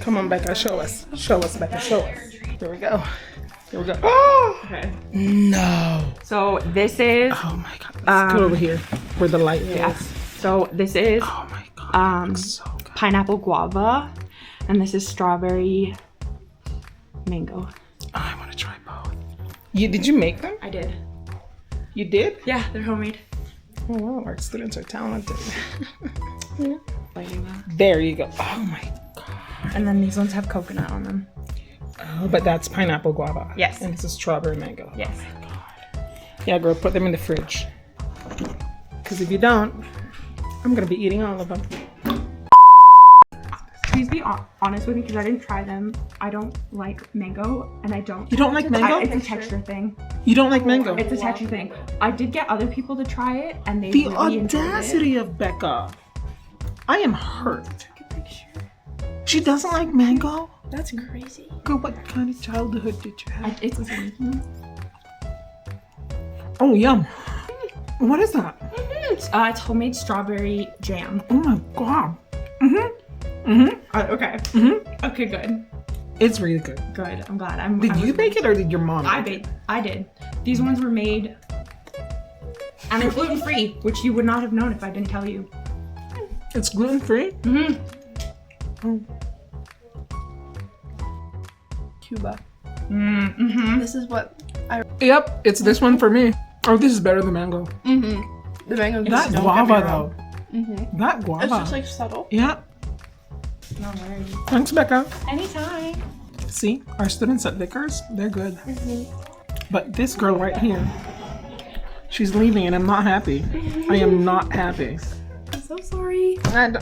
Come on, Becca, show us. Show us, Becca, show us. Here we go. Here we go. Oh! Okay. No. So this is. Oh my god. Let's go over here where the light Yeah. is. So this is Oh my god. Looks so good. pineapple guava, and this is strawberry mango. I want to try both. Did you make them? I did. You did? Yeah, they're homemade. Oh wow, our students are talented. Lighting them. There you go. Oh my god. And then these ones have coconut on them. Oh, but that's pineapple guava. Yes. And this is strawberry mango. Yes. Oh my god. Yeah, girl, put them in the fridge. Because if you don't, I'm gonna be eating all of them. Please be honest with me because I didn't try them. I don't like mango, and I don't. You don't like mango? It's a texture thing. You don't like mango? It's a texture thing. I did get other people to try it, and they The really enjoyed it. audacity of Becca. I am hurt. She doesn't like mango? That's crazy. Girl, what kind of childhood did you have? It's Oh, yum. What is that? it's homemade strawberry jam. Oh my god. Okay. Okay, good. It's really good. Good. I'm glad. Did you bake it or did your mom I bake it? I did. These ones were made, and they're gluten free, which you would not have known if I didn't tell you. It's gluten free? Cuba. Mm-hmm. This is what I. Yep, it's this one for me. Oh, this is better than mango. The mango. That don't guava get me wrong. though. That guava. It's just like subtle. Yeah. No worries. Thanks, Becca. Anytime. See, our students at Vickers, they're good. But this girl right here, she's leaving and I'm not happy. I am not happy. I'm so sorry. And,